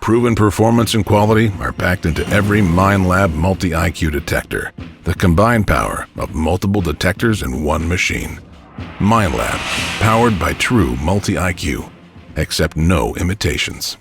Proven performance and quality are packed into every Minelab multi-IQ detector. The combined power of multiple detectors in one machine. Minelab, powered by true multi-IQ. Accept no imitations.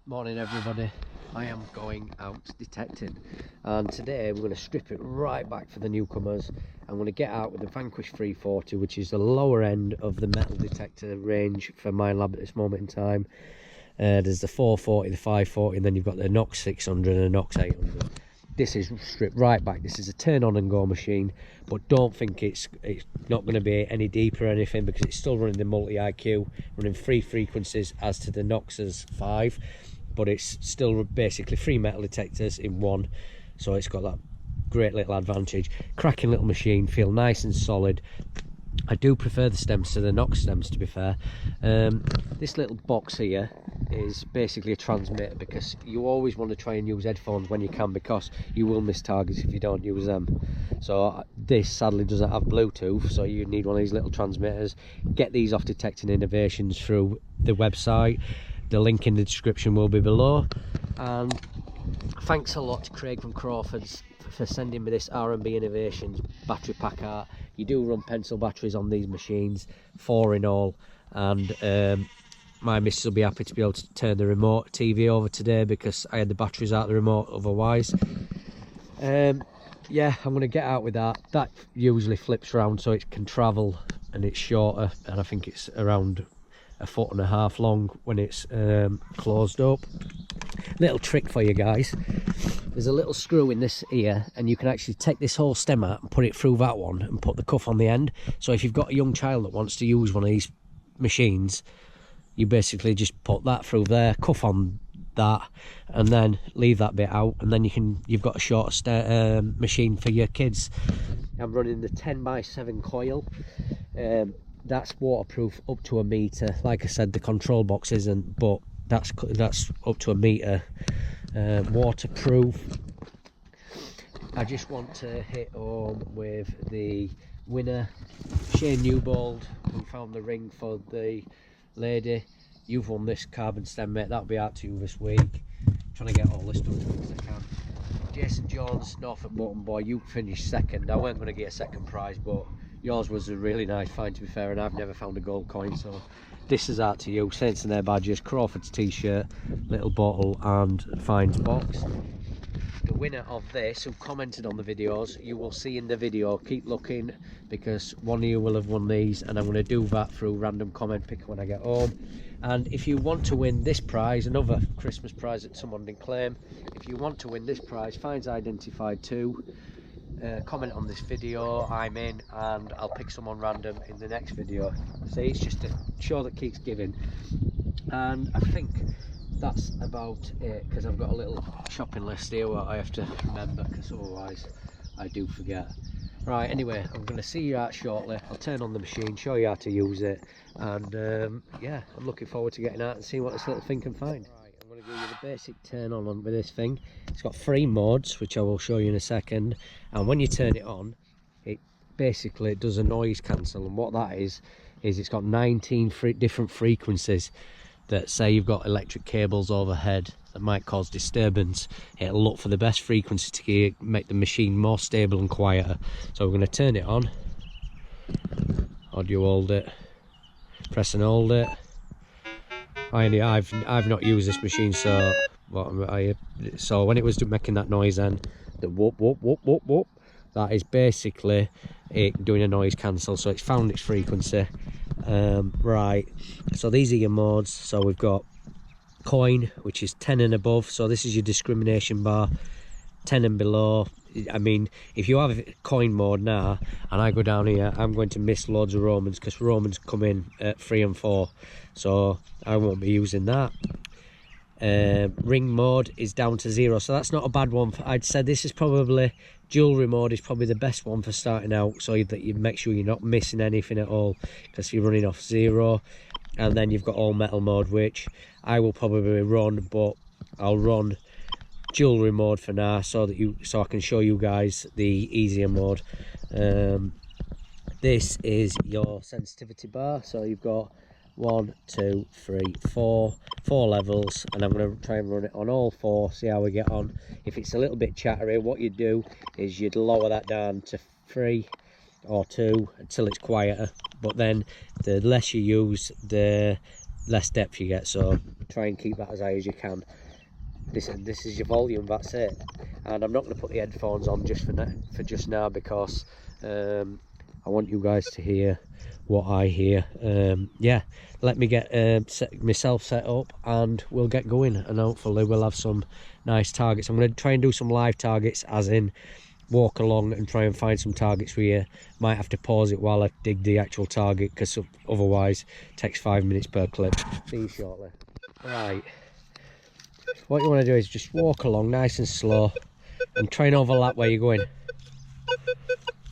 Morning everybody, I am going out detecting, and today we're going to strip it right back for the newcomers. I'm going to get out with the Vanquish 340, which is the lower end of the metal detector range for Minelab at this moment in time. There's the 440, the 540, and then you've got the Knox 600 and the Knox 800. This is stripped right back. This is a turn on and go machine, but don't think it's not going to be any deeper or anything, because it's still running the multi-IQ, running 3 frequencies as to the Knox's 5. But it's still basically 3 metal detectors in one, so it's got that great little advantage. Cracking little machine, feel nice and solid. I do prefer the stems to the Knox stems, to be fair. This little box here is basically a transmitter, because you always want to try and use headphones when you can, because you will miss targets if you don't use them. So this sadly doesn't have Bluetooth, so you need one of these little transmitters. Get these off Detecting Innovations through the website. The link in the description will be below. And thanks a lot to Craig from Crawford's for sending me this R&B Innovations battery pack art. You do run pencil batteries on these machines, 4 in all, and my missus will be happy to be able to turn the remote TV over today, because I had the batteries out of the remote otherwise. Yeah, I'm going to get out with that. That usually flips around so it can travel, and it's shorter, and I think it's around 1.5 foot long when it's closed up. Little trick for you guys, there's a little screw in this ear, and you can actually take this whole stem out and put it through that one and put the cuff on the end. So if you've got a young child that wants to use one of these machines, you basically just put that through there, cuff on that, and then leave that bit out, and then you've got a shorter machine for your kids. I'm running the 10x7 coil. That's waterproof up to 1 meter. Like I said, the control box isn't, but that's up to 1 meter waterproof. I just want to hit home with the winner, Shane Newbold, who found the ring for the lady. You've won this carbon stem, mate. That'll be out to you this week. I'm trying to get all this done as quick as I can. Jason Jones, Norfolk Mountain Boy, you finished second. I weren't going to get a second prize, but yours was a really nice find, to be fair, and I've never found a gold coin, so this is out to you. Saints and their badges, Crawford's t-shirt, little bottle, and finds box. The winner of this, who commented on the videos, you will see in the video. Keep looking, because one of you will have won these, and I'm going to do that through random comment picker when I get home. And if you want to win this prize, another Christmas prize that someone didn't claim, if you want to win this prize, finds identified too, comment on this video, I'm in, and I'll pick someone random in the next video. See, it's just a show that keeps giving. And I think that's about it, because I've got a little shopping list here what I have to remember, because otherwise I do forget. Right, anyway, I'm going to see you out shortly. I'll turn on the machine, show you how to use it, and yeah, I'm looking forward to getting out and seeing what this little thing can find. Right, I'm going to give you the basic turn on with this thing. It's got 3 modes, which I will show you in a second, and when you turn it on, it basically does a noise cancel, and what that is it's got 19 different frequencies that say you've got electric cables overhead that might cause disturbance. It'll look for the best frequency to make the machine more stable and quieter. So we're going to turn it on. Audio hold it, press and hold it. I've not used this machine, so so when it was making that noise, then the whoop whoop whoop whoop whoop, that is basically it doing a noise cancel, so it's found its frequency. Right, so these are your modes. So we've got coin, which is 10 and above, so this is your discrimination bar. 10 and below, I mean, if you have coin mode now and I go down here, I'm going to miss loads of Romans, because Romans come in at 3 and 4, so I won't be using that. Ring mode is down to 0, so that's not a bad one. I'd say this is probably, jewelry mode is probably the best one for starting out, so that you make sure you're not missing anything at all, because you're running off 0. And then you've got all metal mode, which I will probably run, but I'll run jewelry mode for now, so I can show you guys the easier mode. This is your sensitivity bar, so you've got 1, 2, 3, 4 levels, and I'm going to try and run it on all 4, see how we get on. If it's a little bit chattery, what you'd do is you'd lower that down to 3 or 2 until it's quieter, but then the less you use, the less depth you get, so try and keep that as high as you can. This is your volume, that's it. And I'm not going to put the headphones on just for just now, because I want you guys to hear what I hear. Yeah, let me get myself set up and we'll get going, and hopefully we'll have some nice targets. I'm going to try and do some live targets, as in walk along and try and find some targets for you. Might have to pause it while I dig the actual target, because otherwise it takes 5 minutes per clip. See you shortly. Right, what you want to do is just walk along nice and slow and try and overlap where you're going.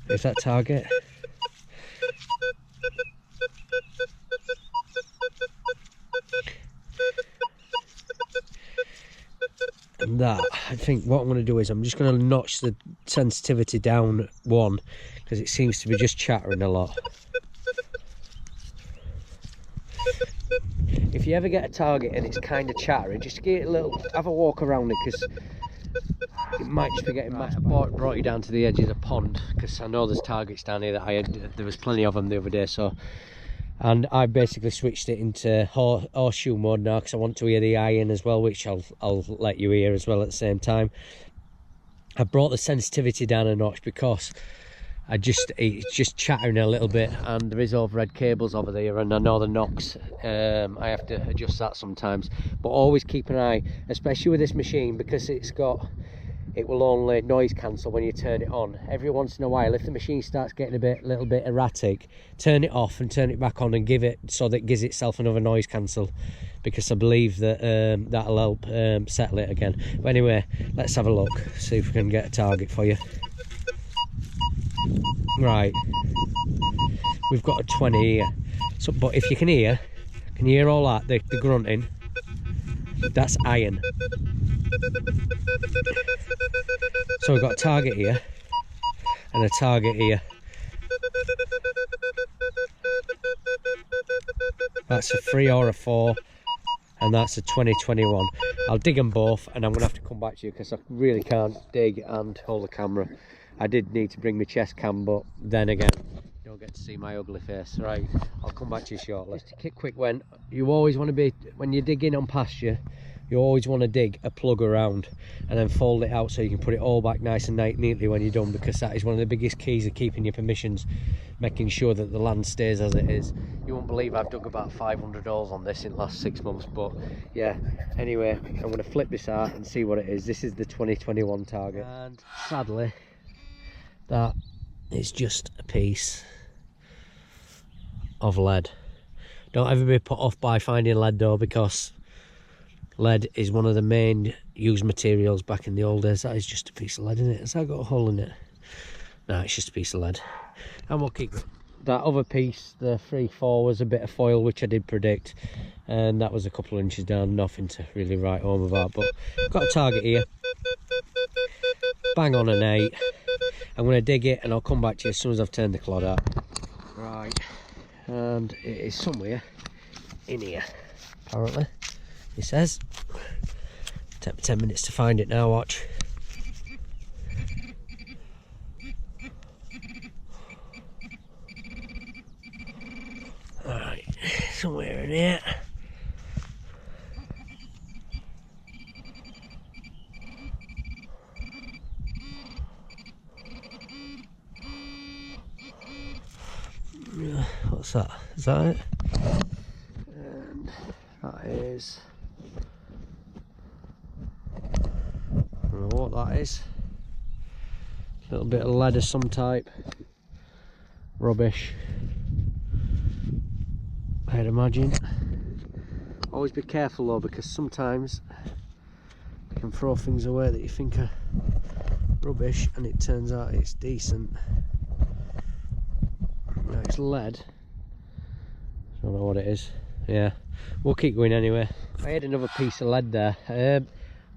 Is that target? And that, I think what I'm going to do is I'm just going to notch the sensitivity down 1, because it seems to be just chattering a lot. If you ever get a target and it's kind of chattery, just give it a little, have a walk around it, because it might just be getting mad. I brought you down to the edge of the pond, because I know there's targets down here that there was plenty of them the other day, so. And I basically switched it into horseshoe mode now, because I want to hear the iron as well, which I'll let you hear as well at the same time. I brought the sensitivity down a notch because it's just chattering a little bit, and there is overhead cables over there, and I know the knocks. I have to adjust that sometimes, but always keep an eye, especially with this machine, because it will only noise cancel when you turn it on. Every once in a while, if the machine starts getting a little bit erratic, turn it off and turn it back on, and give it so that it gives itself another noise cancel, because I believe that that'll help settle it again. But anyway, let's have a look, see if we can get a target for you. Right, we've got a 20 here. So, but if you can you hear all that, the grunting? That's iron. So we've got a target here and a target here. That's a 3 or a 4, and that's a 2021. I'll dig them both, and I'm going to have to come back to you because I really can't dig and hold the camera. I did need to bring my chest cam, but then again, you don't get to see my ugly face. Right, I'll come back to you shortly. Just a quick when you always want to be, when you're digging on pasture, you always want to dig a plug around and then fold it out so you can put it all back nice and neatly when you're done, because that is one of the biggest keys of keeping your permissions, making sure that the land stays as it is. You won't believe I've dug about 500 holes on this in the last 6 months, but yeah, anyway, I'm going to flip this out and see what it is. This is the 2021 target, and sadly that is just a piece of lead. Don't ever be put off by finding lead though, because lead is one of the main used materials back in the old days. That is just a piece of lead, isn't it? Has that got a hole in it? No, it's just a piece of lead. And we'll keep it. That other piece, the 3-4, was a bit of foil, which I did predict, and that was a couple of inches down. Nothing to really write home about, but I've got a target here. Bang on an 8. I'm going to dig it and I'll come back to you as soon as I've turned the clod out. Right, and it is somewhere in here, apparently. It says. Take me 10 minutes to find it now, watch. Alright, somewhere in here. What's that? Is that it? And that is, I don't know what that is. A little bit of lead of some type. Rubbish, I'd imagine. Always be careful though, because sometimes you can throw things away that you think are rubbish and it turns out it's decent. No, it's lead. I don't know what it is. Yeah, we'll keep going anyway. I had another piece of lead there.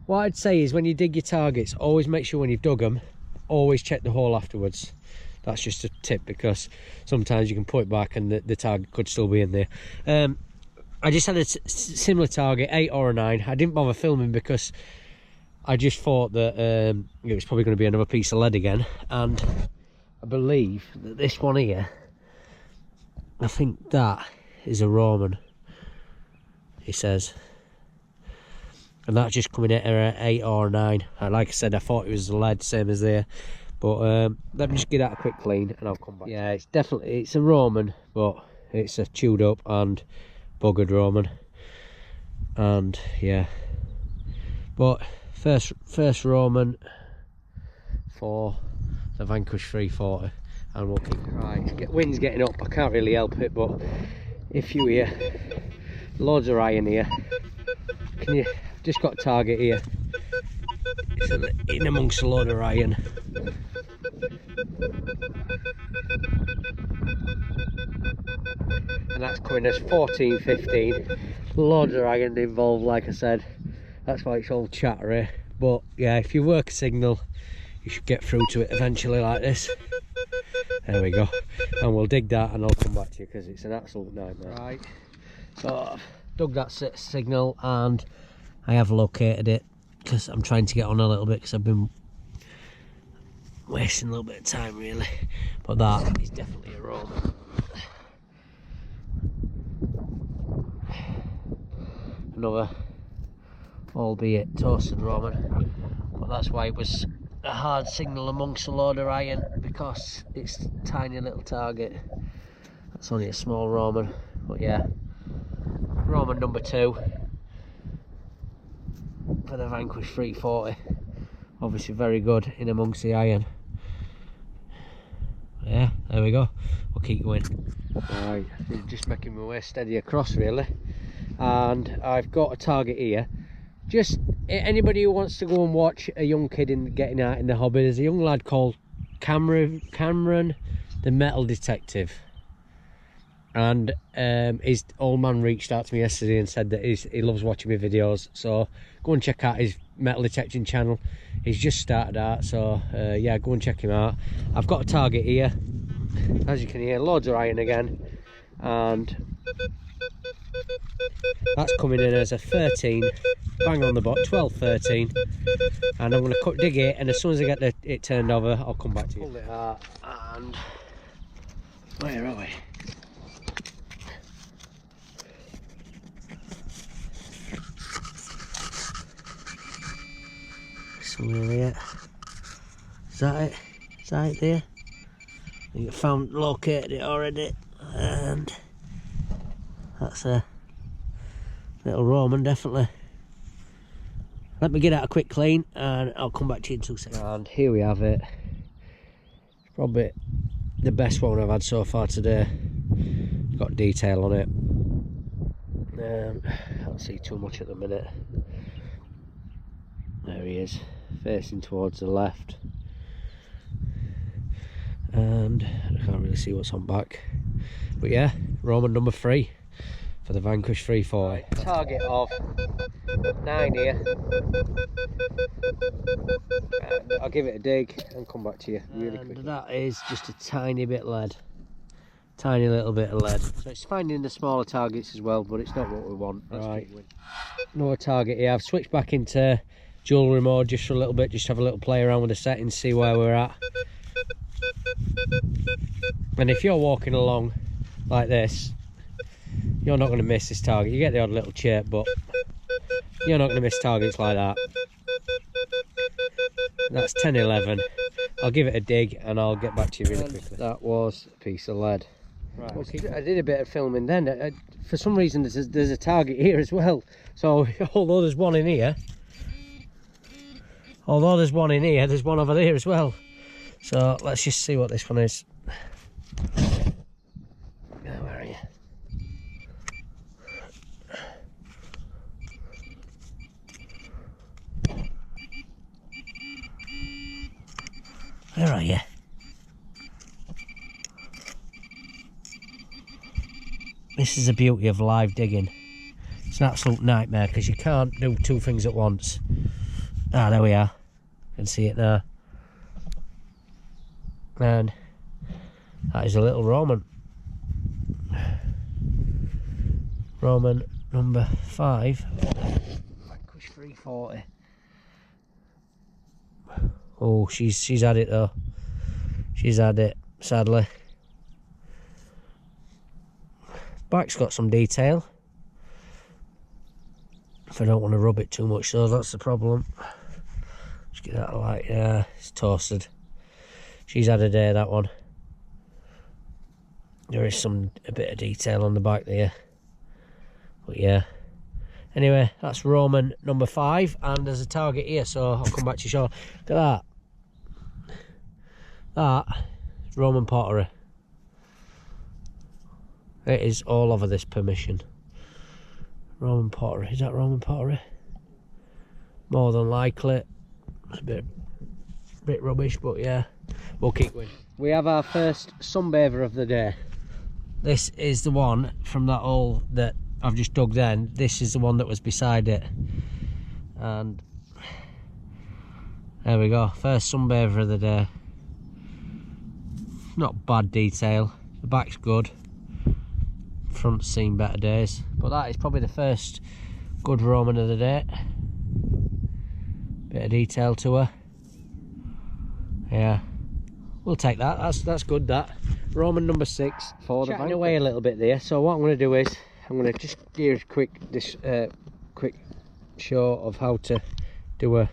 What I'd say is, when you dig your targets, always make sure when you've dug them, always check the hole afterwards. That's just a tip, because sometimes you can put it back and the target could still be in there. I just had a similar target, 8 or a 9. I didn't bother filming because I just thought that it was probably going to be another piece of lead again. And I believe that this one here, I think that is a Roman, he says. And that's just coming at an 8 or a 9. And like I said, I thought it was a lead, same as there. But let me just get that a quick clean and I'll come back. Yeah, it's a Roman, but it's a chewed up and buggered Roman. And yeah, but first Roman for the Vanquish 340, and we'll keep right. Wind's getting up, I can't really help it, but if you hear loads of iron here, can you just got a target here, it's in amongst a load of iron. And that's coming as 14, 15. Loads of iron involved, like I said. That's why it's all chattery. But yeah, if you work a signal, you should get through to it eventually like this. There we go. And we'll dig that and I'll come back to you because it's an absolute nightmare. Right. So I've dug that signal and I have located it because I'm trying to get on a little bit because I've been wasting a little bit of time really. But that is definitely a Roman. Another, albeit toasted Roman, but that's why it was a hard signal amongst a load of iron, because it's a tiny little target. That's only a small Roman, but yeah, Roman number 2 for the Vanquish 340. Obviously very good in amongst the iron. Yeah, there we go. We'll keep going. Right, just making my way steady across really. And I've got a target here. Just anybody who wants to go and watch a young kid getting out in the hobby, there's a young lad called Cameron the Metal Detective, and his old man reached out to me yesterday and said that he loves watching my videos, so go and check out his metal detecting channel. He's just started out, so yeah, go and check him out. I've got a target here, as you can hear, loads of iron again, and that's coming in as a 13, bang on the bot, 12, 13, and I'm going to dig it, and as soon as I get it turned over, I'll come back to you. Pull it out, and where are we? Somewhere here. Is that it? Is that it there? I think I located it already, and that's a little Roman, definitely. Let me get out a quick clean and I'll come back to you in 2 seconds. And here we have it. It's probably the best one I've had so far today. It's got detail on it. Can't see too much at the minute. There he is, facing towards the left. And I can't really see what's on back. But yeah, Roman number 3 for the Vanquish 340. Target of 9 here. And I'll give it a dig and come back to you really quickly. That is just a tiny bit lead. Tiny little bit of lead. So it's finding the smaller targets as well, but it's not what we want. Right. Another target here. I've switched back into jewellery mode just for a little bit, just have a little play around with the settings, see where we're at. And if you're walking along like this, you're not going to miss this target. You get the odd little chirp, but you're not going to miss targets like that. That's 10, 11. I'll give it a dig and I'll get back to you really quickly. That was a piece of lead. Right. Okay. I did a bit of filming then. For some reason there's a target here as well. So although there's one in here, there's one over there as well. So let's just see what this one is. Where are you? Where are you? This is the beauty of live digging. It's an absolute nightmare because you can't do 2 things at once. Ah, there we are. You can see it there. And that is a little Roman. Roman number 5. Vanquish 340. Oh, she's had it though. She's had it, sadly. Back's got some detail. If I don't want to rub it too much, so that's the problem. Just get that light. Yeah, it's toasted. She's had a day, that one. There is a bit of detail on the back there. But yeah. Anyway, that's Roman number 5, and there's a target here, so I'll come back to you shortly. Look at that. That is Roman pottery. It is all over this permission. Roman pottery. Is that Roman pottery? More than likely. It's a bit rubbish, but yeah, we'll keep going. We have our first sunbather of the day. This is the one from that hole that I've just dug then. This is the one that was beside it. And there we go. First sunbather of the day. Not bad detail. The back's good. Front's seen better days. But that is probably the first good Roman of the day. Bit of detail to her. Yeah. We'll take that. That's good, that. Roman number 6 for the Vanquish. Away a little bit there. So what I'm going to do is I'm going to just give a quick show of how to do a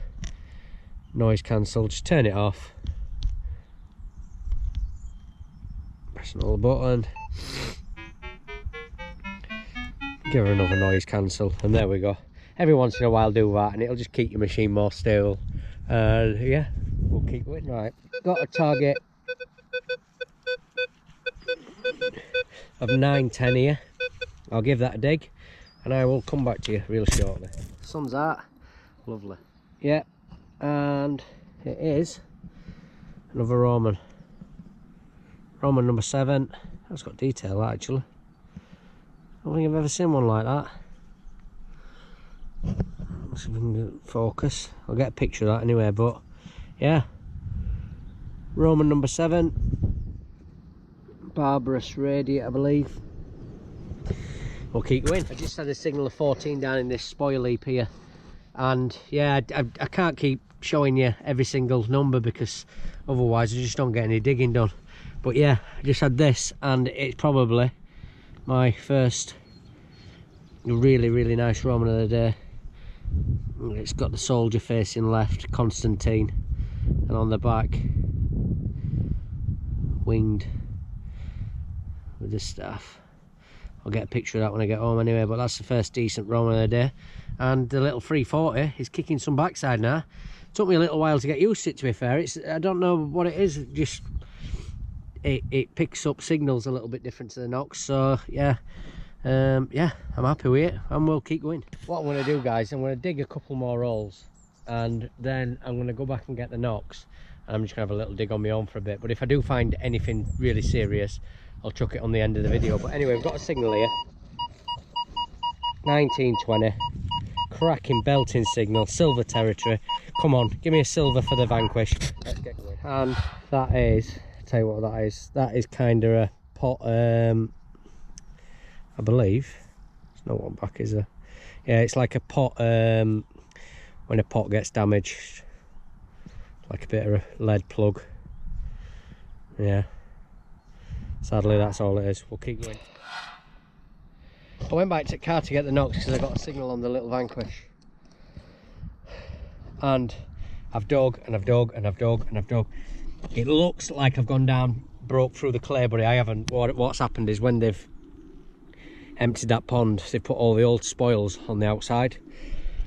noise cancel. Just turn it off. Press another button. Give her another noise cancel, and there we go. Every once in a while do that, and it'll just keep your machine more stable. Yeah, we'll keep going. Right, got a target of 910 here. I'll give that a dig, and I will come back to you real shortly. Sun's out, lovely. Yeah, and it is another Roman. Roman number 7. That's got detail, that, actually. I don't think I've ever seen one like that. Let's see if we can get focus. I'll get a picture of that anyway, but yeah. Roman number 7. Barbarous radiate, I believe. We'll keep going. I just had a signal of 14 down in this spoil heap here. And yeah, I can't keep showing you every single number because otherwise I just don't get any digging done. But yeah, I just had this, and it's probably my first really nice Roman of the day. It's got the soldier facing left, Constantine, and on the back winged with the staff. I'll get a picture of that when I get home anyway, but that's the first decent Roman of the day. And the little 340 is kicking some backside now. Took me a little while to get used to it, to be fair. I don't know what it is, just it picks up signals a little bit different to the Nox, so yeah. Yeah, I'm happy with it, and we'll keep going. What I'm going to do, guys, I'm going to dig a couple more holes, and then I'm going to go back and get the Nox, and I'm just going to have a little dig on my own for a bit. But if I do find anything really serious, I'll chuck it on the end of the video. But anyway, we've got a signal here. 1920. Cracking, belting signal, silver territory. Come on, give me a silver for the Vanquish. Let's get going. And that is, I'll tell you what that is. That is kind of a pot, I believe. There's no one back, is there? Yeah, it's like a pot, when a pot gets damaged. Like a bit of a lead plug. Yeah. Sadly, that's all it is. We'll keep going. I went back to the car to get the Nox because I got a signal on the little Vanquish. And I've dug, and I've dug, and I've dug, and I've dug. It looks like I've gone down, broke through the clay, but I haven't. What's happened is when they've emptied that pond, they put all the old spoils on the outside.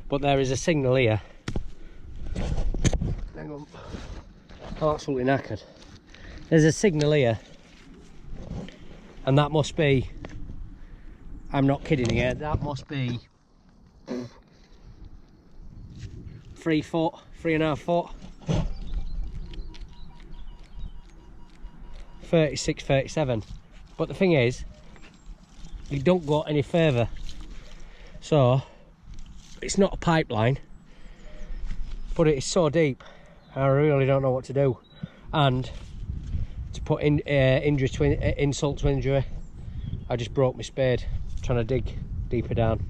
But there is a signal here. Hang on. I'm absolutely knackered. There's a signal here, and that must be, I'm not kidding here, that must be 3 foot, 3.5 foot. 36, 37. But the thing is, you don't go any further, so it's not a pipeline, but it is so deep I really don't know what to do. And to put in insult to injury, I just broke my spade trying to dig deeper down.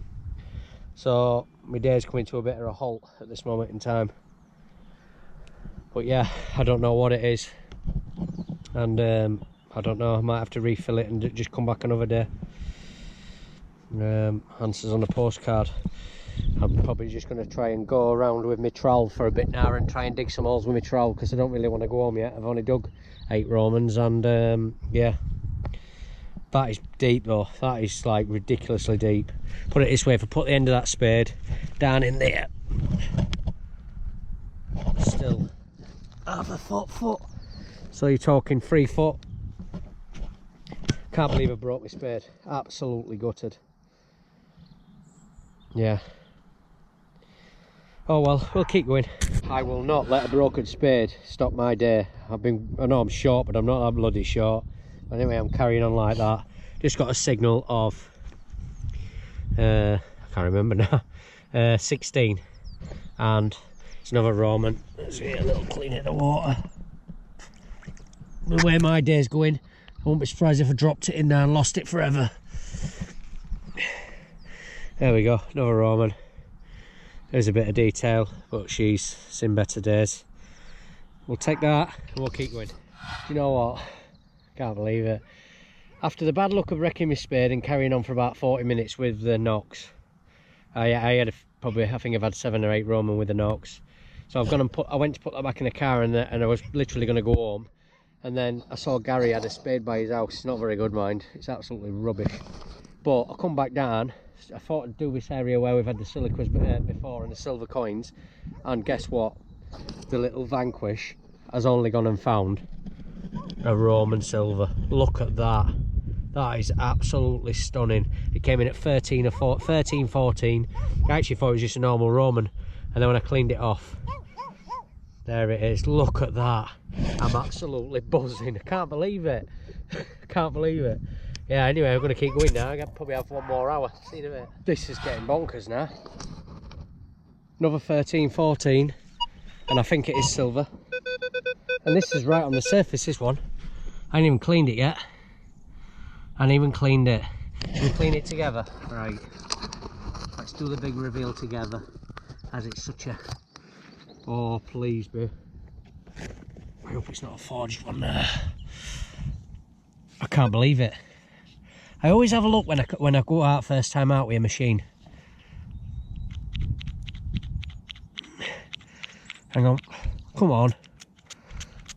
So my day's coming to a bit of a halt at this moment in time. But yeah, I don't know what it is, and I don't know, I might have to refill it and just come back another day. Answers on a postcard. I'm probably just going to try and go around with my trowel for a bit now and try and dig some holes with my trowel, because I don't really want to go home yet. I've only dug 8 Romans, and yeah, that is deep though. That is like ridiculously deep. Put it this way, if I put the end of that spade down in there, still half a foot. So you're talking 3 foot. Can't believe I broke my spade. Absolutely gutted. Yeah. Oh well, we'll keep going. I will not let a broken spade stop my day. I know I'm short, but I'm not that bloody short. Anyway, I'm carrying on like that. Just got a signal of I can't remember now, 16, and it's another Roman. Let's get a little clean at the water. The way my day's going, I won't be surprised if I dropped it in there and lost it forever. There we go, another Roman. There's a bit of detail, but she's seen better days. We'll take that and we'll keep going. Do you know what? Can't believe it. After the bad luck of wrecking my spade and carrying on for about 40 minutes with the knocks, I had I think I've had 7 or 8 Roman with the knocks. So I've gone and I went to put that back in the car, and I was literally going to go home. And then I saw Gary had a spade by his house. It's not very good, mind. It's absolutely rubbish. But I come back down. I thought I'd do this area where we've had the silicas before and the silver coins. And guess what? The little Vanquish has only gone and found a Roman silver. Look at that. That is absolutely stunning. It came in at 13, 14. I actually thought it was just a normal Roman. And then when I cleaned it off, there it is. Look at that. I'm absolutely buzzing. I can't believe it. I can't believe it. Yeah, anyway, I'm going to keep going now. I probably have 1 more hour. See you in a bit. This is getting bonkers now. Another 13, 14. And I think it is silver. And this is right on the surface, this one. I ain't even cleaned it yet. I ain't even cleaned it. Should we clean it together? Right. Let's do the big reveal together. As it's such a... Oh, please be. I hope it's not a forged one there. I can't believe it. I always have a look when I go out first time out with a machine. Hang on. Come on.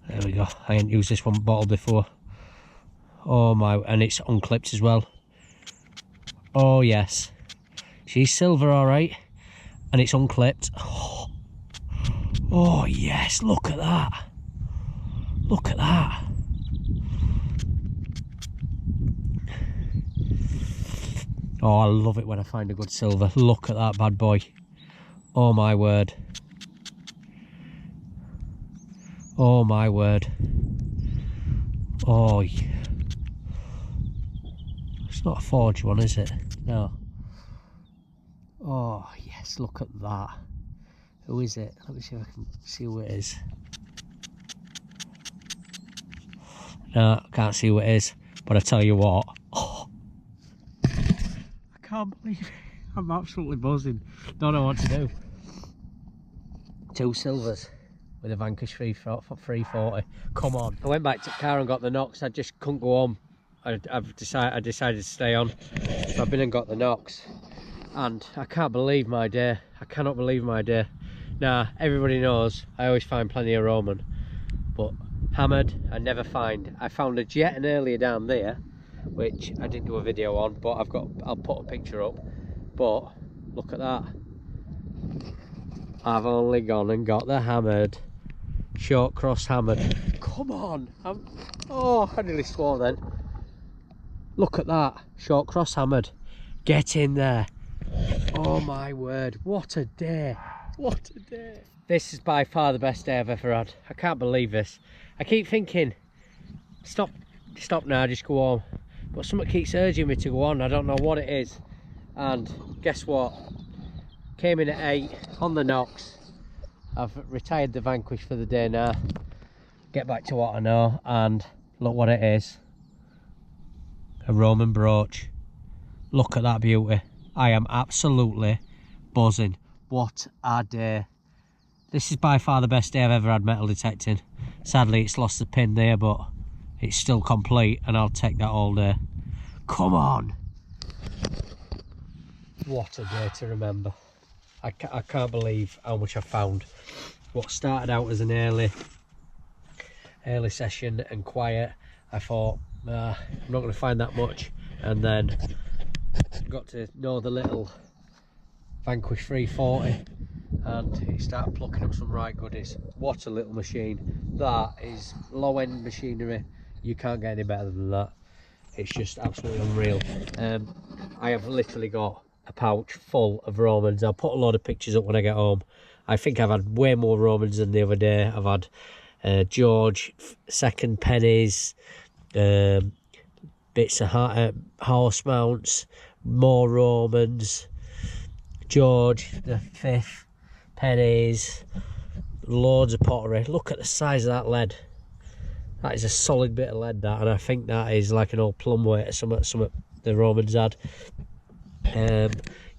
There we go. I ain't used this one bottle before. Oh my, and it's unclipped as well. Oh yes. She's silver, alright. And it's unclipped. Oh yes, look at that. Look at that. Oh, I love it when I find a good silver. Look at that bad boy. Oh my word. Oh my word. Oh, it's not a forged one, is it? No. Oh yes, look at that. Who is it? Let me see if I can see who it is. No, I can't see who it is. But I tell you what. Oh, I can't believe it. I'm absolutely buzzing. Don't know what to do. 2 silvers with a Vanquish 340. Come on. I went back to the car and got the knocks. I just couldn't go home. I decided to stay on. So I've been and got the knocks. And I can't believe my day. I cannot believe my day. Now, everybody knows I always find plenty of Roman. But hammered, I never find. I found a jet and earlier down there, which I didn't do a video on, but I'll put a picture up. But look at that. I've only gone and got the hammered. Short cross hammered. Come on. Oh, I nearly swore then. Look at that. Short cross hammered. Get in there. Oh my word. What a day. What a day. This is by far the best day I've ever had. I can't believe this. I keep thinking, stop now, just go home. But something keeps urging me to go on. I don't know what it is. And guess what? Came in at 8 on the knocks. I've retired the Vanquish for the day now. Get back to what I know, and look what it is. A Roman brooch. Look at that beauty. I am absolutely buzzing. What a day. This is by far the best day I've ever had metal detecting. Sadly, it's lost the pin there, but it's still complete, and I'll take that all day. Come on. What a day to remember. I can't believe how much I found. What started out as an early session and quiet, I thought, I'm not going to find that much, and then got to know the little Vanquish 340, and he started plucking up some right goodies. What a little machine. That is low-end machinery. You can't get any better than that. It's just absolutely unreal. I have literally got a pouch full of Romans. I'll put a lot of pictures up when I get home. I think I've had way more Romans than the other day. I've had George second pennies, bits of horse mounts, more Romans, George the fifth pennies, loads of pottery. Look at the size of that lead. That is a solid bit of lead, that, and I think that is like an old plumb weight or something the Romans had.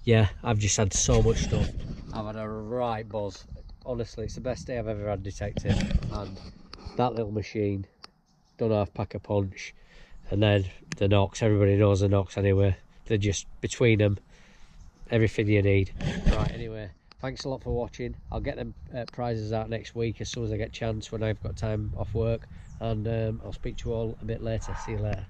Yeah, I've just had so much stuff. I've had a right buzz. Honestly, it's the best day I've ever had detecting, and that little machine done half pack a punch, and then the knocks. Everybody knows the knocks anyway. They're just between them, everything you need. Right, anyway, thanks a lot for watching. I'll get them prizes out next week as soon as I get a chance, when I've got time off work, and I'll speak to you all a bit later. See you later.